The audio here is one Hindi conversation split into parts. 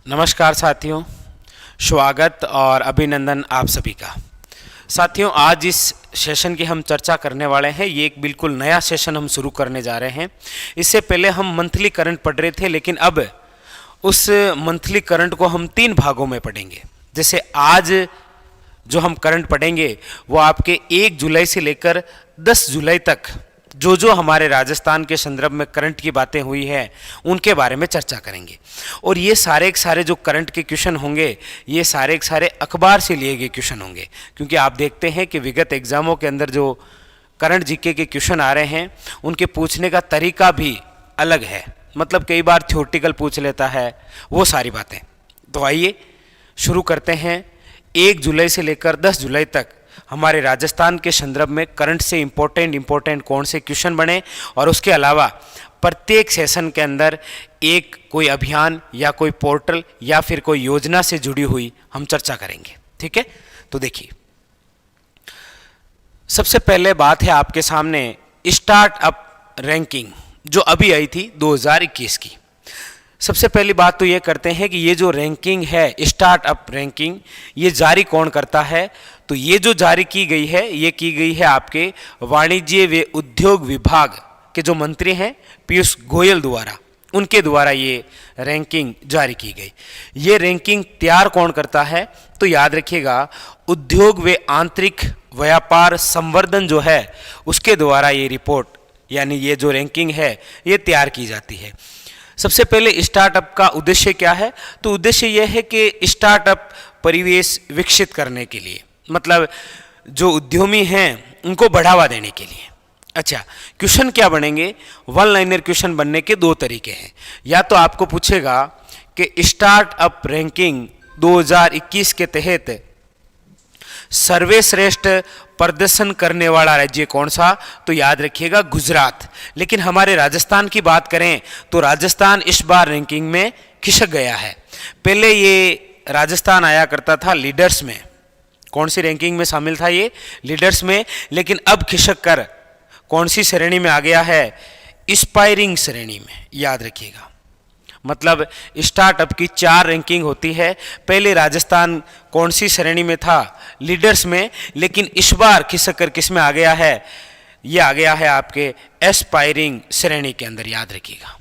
नमस्कार साथियों, स्वागत और अभिनंदन आप सभी का। साथियों, आज इस सेशन की हम चर्चा करने वाले हैं। ये एक बिल्कुल नया सेशन हम शुरू करने जा रहे हैं। इससे पहले हम मंथली करंट पढ़ रहे थे, लेकिन अब उस मंथली करंट को हम 3 भागों में पढ़ेंगे। जैसे आज जो हम करंट पढ़ेंगे वो आपके 1 जुलाई से लेकर 10 जुलाई तक जो हमारे राजस्थान के संदर्भ में करंट की बातें हुई है उनके बारे में चर्चा करेंगे। और ये सारे के सारे जो करंट के क्वेश्चन होंगे ये सारे के सारे अखबार से लिए गए क्वेश्चन होंगे, क्योंकि आप देखते हैं कि विगत एग्जामों के अंदर जो करंट जीके के क्वेश्चन आ रहे हैं उनके पूछने का तरीका भी अलग है। मतलब कई बार थ्योरेटिकल पूछ लेता है, वो सारी बातें। तो आइए शुरू करते हैं। 1 जुलाई से लेकर 10 जुलाई तक हमारे राजस्थान के संदर्भ में करंट से इम्पोर्टेंट कौन से क्वेश्चन बने, और उसके अलावा प्रत्येक सेशन के अंदर एक कोई अभियान या कोई पोर्टल या फिर कोई योजना से जुड़ी हुई हम चर्चा करेंगे। ठीक है, तो देखिए, सबसे पहले बात है आपके सामने स्टार्टअप रैंकिंग जो अभी आई थी 2021 की। सबसे पहली बात तो ये करते हैं कि ये जो रैंकिंग है, स्टार्टअप रैंकिंग, ये जारी कौन करता है। तो ये जो जारी की गई है ये की गई है आपके वाणिज्य व उद्योग विभाग के जो मंत्री हैं पीयूष गोयल द्वारा, उनके द्वारा ये रैंकिंग जारी की गई। ये रैंकिंग तैयार कौन करता है, तो याद रखिएगा उद्योग व आंतरिक व्यापार संवर्धन जो है उसके द्वारा ये रिपोर्ट यानी ये जो रैंकिंग है ये तैयार की जाती है। सबसे पहले स्टार्टअप का उद्देश्य क्या है, तो उद्देश्य यह है कि स्टार्टअप परिवेश विकसित करने के लिए, मतलब जो उद्यमी हैं उनको बढ़ावा देने के लिए। अच्छा, क्वेश्चन क्या बनेंगे? 1 लाइनर क्वेश्चन बनने के 2 तरीके हैं। या तो आपको पूछेगा कि स्टार्टअप रैंकिंग 2021 के तहत सर्वश्रेष्ठ प्रदर्शन करने वाला राज्य कौन सा, तो याद रखिएगा गुजरात। लेकिन हमारे राजस्थान की बात करें तो राजस्थान इस बार रैंकिंग में खिसक गया है। पहले ये राजस्थान आया करता था लीडर्स में। कौन सी रैंकिंग में शामिल था ये? लीडर्स में। लेकिन अब खिसक कर कौन सी श्रेणी में आ गया है? एस्पायरिंग श्रेणी में। याद रखिएगा, मतलब स्टार्टअप की 4 रैंकिंग होती है। पहले राजस्थान कौन सी श्रेणी में था? लीडर्स में। लेकिन इस बार खिसक कर किस में आ गया है? ये आ गया है आपके एस्पायरिंग श्रेणी के अंदर। याद रखिएगा,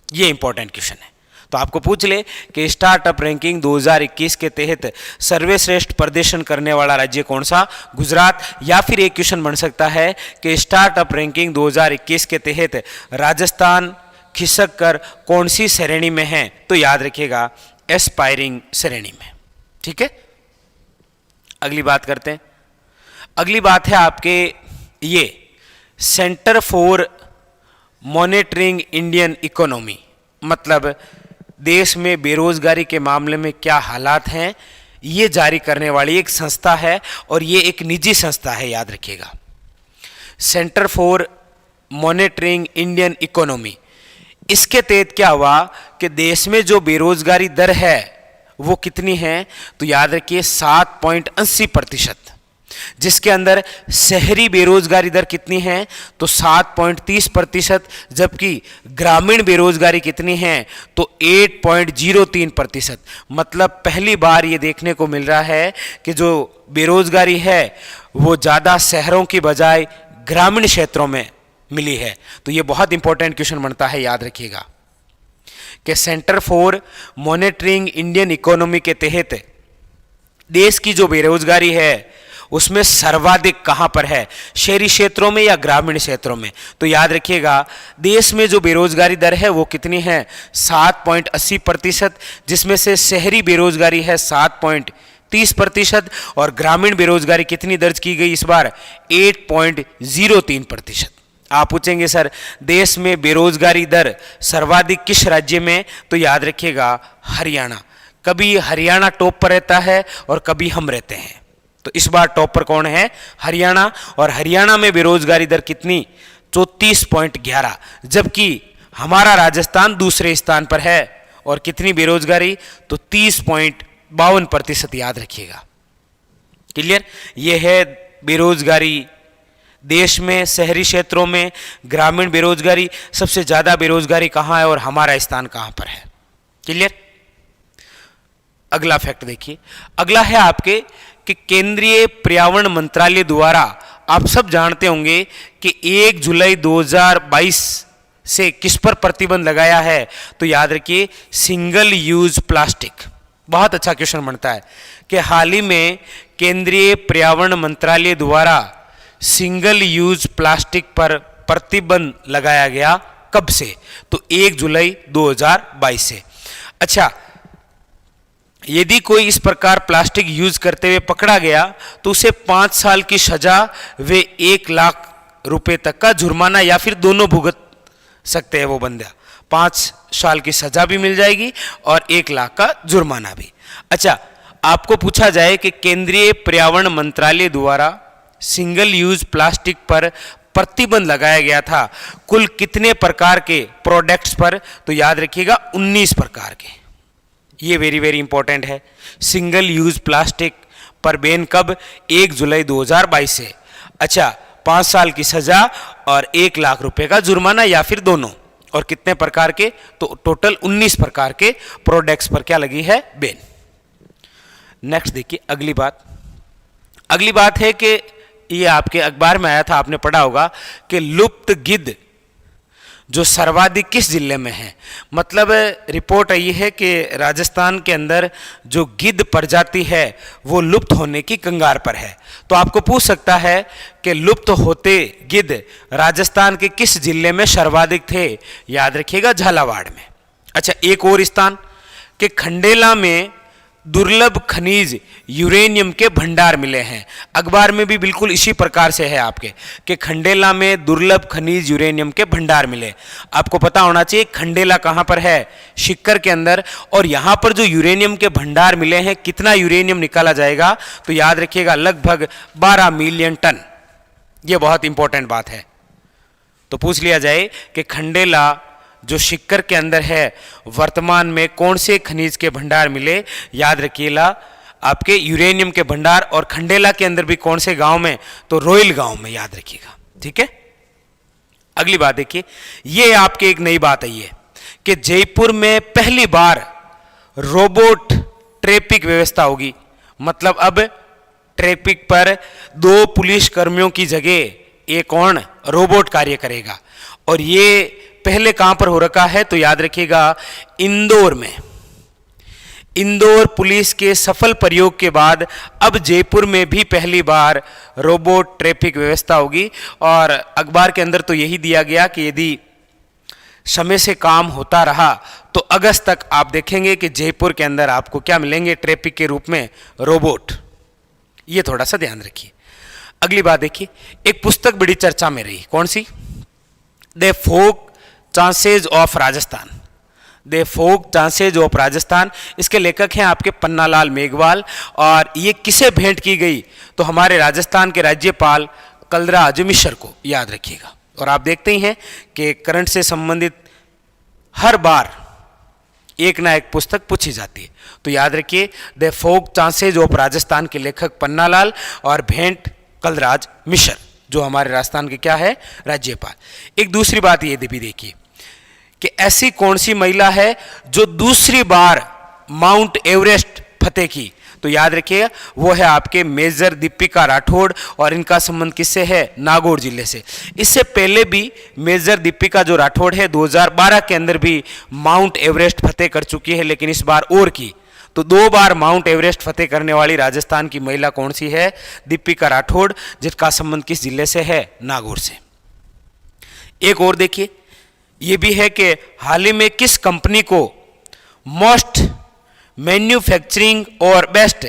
ये इंपॉर्टेंट क्वेश्चन है। तो आपको पूछ ले कि स्टार्टअप रैंकिंग 2021 के तहत सर्वश्रेष्ठ प्रदर्शन करने वाला राज्य कौन सा? गुजरात। या फिर एक क्वेश्चन बन सकता है कि स्टार्टअप रैंकिंग 2021 के तहत राजस्थान खिसक कर कौन सी श्रेणी में है, तो याद रखिएगा एस्पायरिंग श्रेणी में। ठीक है, अगली बात करते हैं। अगली बात है आपके ये centre for monitoring Indian economy, मतलब देश में बेरोजगारी के मामले में क्या हालात हैं ये जारी करने वाली एक संस्था है, और ये एक निजी संस्था है। याद रखिएगा, centre for monitoring Indian economy. इसके तहत क्या हुआ कि देश में जो बेरोजगारी दर है वो कितनी है, तो याद रखिए 7.80%। जिसके अंदर शहरी बेरोजगारी दर कितनी है, तो 7.30%। जबकि ग्रामीण बेरोजगारी कितनी है, तो 8.03%। मतलब पहली बार ये देखने को मिल रहा है कि जो बेरोजगारी है वो ज़्यादा शहरों की बजाय ग्रामीण क्षेत्रों में मिली है। तो ये बहुत इंपॉर्टेंट क्वेश्चन बनता है। याद रखिएगा कि centre for monitoring Indian economy के तहत देश की जो बेरोजगारी है उसमें सर्वाधिक कहां पर है, शहरी क्षेत्रों में या ग्रामीण क्षेत्रों में? तो याद रखिएगा देश में जो बेरोजगारी दर है वो कितनी है? 7.80%। जिसमें से शहरी बेरोजगारी है 7.30% और ग्रामीण बेरोजगारी कितनी दर्ज की गई इस बार? 8.03%। आप पूछेंगे सर देश में बेरोजगारी दर सर्वाधिक किस राज्य में, तो याद रखिएगा हरियाणा। कभी हरियाणा टॉप पर रहता है और कभी हम रहते हैं। तो इस बार टॉप पर कौन है? हरियाणा। और हरियाणा में बेरोजगारी दर कितनी? 34.11। जबकि हमारा राजस्थान दूसरे स्थान पर है और कितनी बेरोजगारी? तो 30.52%। याद रखिएगा, क्लियर? यह है बेरोजगारी देश में, शहरी क्षेत्रों में, ग्रामीण बेरोजगारी। सबसे ज्यादा बेरोजगारी कहाँ है और हमारा स्थान कहाँ पर है? क्लियर? अगला फैक्ट देखिए, अगला है आपके कि केंद्रीय पर्यावरण मंत्रालय द्वारा, आप सब जानते होंगे कि 1 जुलाई 2022 से किस पर प्रतिबंध लगाया है, तो याद रखिए सिंगल यूज प्लास्टिक। बहुत अच्छा क्वेश्चन बनता है कि हाल ही में केंद्रीय पर्यावरण मंत्रालय द्वारा सिंगल यूज प्लास्टिक पर प्रतिबंध लगाया गया, कब से, तो 1 जुलाई 2022 से। अच्छा, यदि कोई इस प्रकार प्लास्टिक यूज करते हुए पकड़ा गया तो उसे 5 साल की सजा व 1 लाख रुपए तक का जुर्माना या फिर दोनों भुगत सकते हैं वो बंदा। 5 साल की सजा भी मिल जाएगी और 1 लाख का जुर्माना भी। अच्छा, आपको पूछा जाए कि केंद्रीय पर्यावरण मंत्रालय द्वारा सिंगल यूज प्लास्टिक पर प्रतिबंध लगाया गया था कुल कितने प्रकार के प्रोडक्ट्स पर, तो याद रखिएगा 19 प्रकार के। ये वेरी वेरी इंपॉर्टेंट है। सिंगल यूज प्लास्टिक पर बैन कब, 1 जुलाई 2022 से। अच्छा, 5 साल की सजा और 1 लाख रुपए का जुर्माना या फिर दोनों, और कितने प्रकार के, तो टोटल 19 प्रकार के प्रोडक्ट्स पर क्या लगी है, बैन। नेक्स्ट देखिए अगली बात है कि ये आपके अखबार में आया था, आपने पढ़ा होगा कि लुप्त गिद्ध जो सर्वाधिक किस जिले में है। मतलब रिपोर्ट आई है कि राजस्थान के अंदर जो गिद्ध प्रजाति है वो लुप्त होने की कगार पर है। तो आपको पूछ सकता है कि लुप्त होते गिद्ध राजस्थान के किस जिले में सर्वाधिक थे, याद रखिएगा झालावाड़ में। अच्छा, एक और स्थान कि खंडेला में दुर्लभ खनिज यूरेनियम के भंडार मिले हैं। अखबार में भी बिल्कुल इसी प्रकार से है आपके कि खंडेला में दुर्लभ खनिज यूरेनियम के भंडार मिले। आपको पता होना चाहिए खंडेला कहाँ पर है, सीकर के अंदर, और यहाँ पर जो यूरेनियम के भंडार मिले हैं, कितना यूरेनियम निकाला जाएगा, तो याद रखिएगा लगभग 12 मिलियन टन। ये बहुत इंपॉर्टेंट बात है। तो पूछ लिया जाए कि खंडेला जो सीकर के अंदर है वर्तमान में कौन से खनिज के भंडार मिले, याद रखिएगा आपके यूरेनियम के भंडार। और खंडेला के अंदर भी कौन से गांव में, तो रोइल गांव में, याद रखिएगा। ठीक है, अगली बात देखिए, ये आपके एक नई बात आई है कि जयपुर में पहली बार रोबोट ट्रैफिक व्यवस्था होगी। मतलब अब ट्रैफिक पर 2 पुलिस कर्मियों की जगह एक और रोबोट कार्य करेगा। और ये पहले कहां पर हो रखा है, तो याद रखिएगा इंदौर में। इंदौर पुलिस के सफल प्रयोग के बाद अब जयपुर में भी पहली बार रोबोट ट्रैफिक व्यवस्था होगी। और अखबार के अंदर तो यही दिया गया कि यदि समय से काम होता रहा तो अगस्त तक आप देखेंगे कि जयपुर के अंदर आपको क्या मिलेंगे, ट्रैफिक के रूप में रोबोट। ये थोड़ा सा ध्यान रखिए। अगली बात देखिए, एक पुस्तक बड़ी चर्चा में रही, कौन सी, the folk chances of Rajasthan. The folk chances of Rajasthan, इसके लेखक हैं आपके पन्नालाल मेघवाल। और ये किसे भेंट की गई, तो हमारे राजस्थान के राज्यपाल कलराज मिश्र को, याद रखिएगा। और आप देखते ही हैं कि करंट से संबंधित हर बार एक ना एक पुस्तक पूछी जाती है। तो याद रखिए the folk chances of Rajasthan के लेखक पन्नालाल और भेंट कलराज मिश्र, जो हमारे राजस्थान के क्या है, राज्यपाल। एक दूसरी बात ये भी देखिए कि ऐसी कौन सी महिला है जो दूसरी बार माउंट एवरेस्ट फतेह की, तो याद रखिएगा वो है आपके मेजर दीपिका राठौड़। और इनका संबंध किससे है, नागौर जिले से। इससे पहले भी मेजर दीपिका जो राठौड़ है 2012 के अंदर भी माउंट एवरेस्ट फतेह कर चुकी है, लेकिन इस बार और की। तो 2 बार माउंट एवरेस्ट फतेह करने वाली राजस्थान की महिला कौन सी है, दीपिका राठौड़, जिसका संबंध किस जिले से है, नागौर से। एक और देखिए, यह भी है कि हाल ही में किस कंपनी को मोस्ट मैन्युफैक्चरिंग और बेस्ट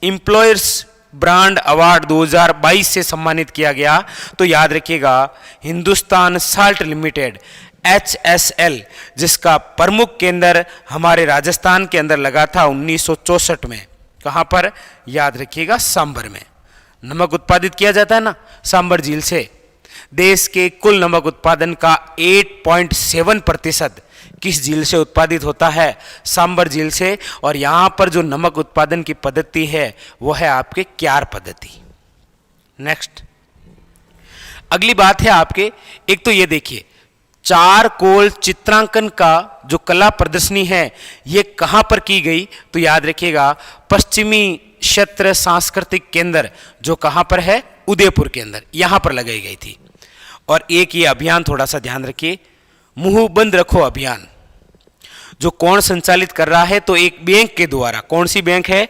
एम्प्लॉयर्स ब्रांड अवार्ड 2022 से सम्मानित किया गया, तो याद रखिएगा हिंदुस्तान साल्ट लिमिटेड HSL, जिसका प्रमुख केंद्र हमारे राजस्थान के अंदर लगा था 1964 में। कहां पर, याद रखिएगा सांबर में। नमक उत्पादित किया जाता है ना सांबर झील से। देश के कुल नमक उत्पादन का 8.7% किस झील से उत्पादित होता है, सांबर झील से। और यहां पर जो नमक उत्पादन की पद्धति है वो है आपके क्यार पद्धति। नेक्स्ट अगली बात है आपके, एक तो ये देखिए चारकोल चित्रांकन का जो कला प्रदर्शनी है ये कहाँ पर की गई, तो याद रखिएगा पश्चिमी क्षेत्र सांस्कृतिक केंद्र, जो कहाँ पर है, उदयपुर के अंदर, यहाँ पर लगाई गई थी। और एक ये अभियान थोड़ा सा ध्यान रखिए, मुंह बंद रखो अभियान, जो कौन संचालित कर रहा है, तो एक बैंक के द्वारा, कौन सी बैंक है,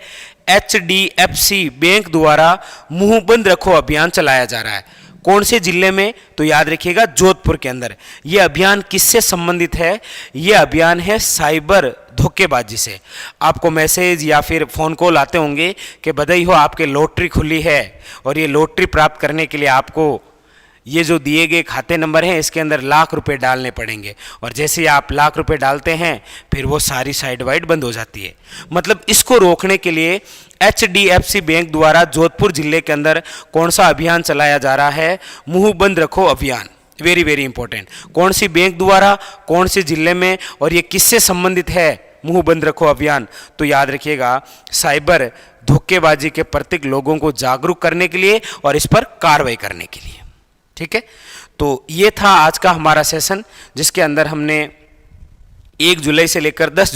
HDFC बैंक द्वारा मुंह बंद रखो अभियान चलाया जा रहा है। कौन से जिले में, तो याद रखिएगा जोधपुर के अंदर। यह अभियान किससे संबंधित है, यह अभियान है साइबर धोखेबाजी से। आपको मैसेज या फिर फोन कॉल आते होंगे कि बधाई हो आपके लॉटरी खुली है, और ये लॉटरी प्राप्त करने के लिए आपको ये जो दिए गए खाते नंबर हैं इसके अंदर लाख रुपए डालने पड़ेंगे, और जैसे ही आप लाख रुपए डालते हैं फिर वो सारी साइड वाइड बंद हो जाती है। मतलब इसको रोकने के लिए HDFC बैंक द्वारा जोधपुर जिले के अंदर कौन सा अभियान चलाया जा रहा है, मुंह बंद रखो अभियान। वेरी वेरी इंपॉर्टेंट, कौन सी बैंक द्वारा, कौन से जिले में, और ये किससे संबंधित है मुंह बंद रखो अभियान, तो याद रखिएगा साइबर धोखेबाजी के प्रति लोगों को जागरूक करने के लिए और इस पर कार्रवाई करने के लिए। ठीक है, तो ये था आज का हमारा सेशन, जिसके अंदर हमने 1 जुलाई से लेकर 10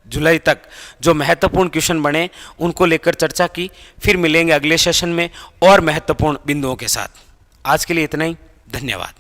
जुलाई तक जो महत्वपूर्ण क्वेश्चन बने उनको लेकर चर्चा की। फिर मिलेंगे अगले सेशन में और महत्वपूर्ण बिंदुओं के साथ। आज के लिए इतना ही, धन्यवाद।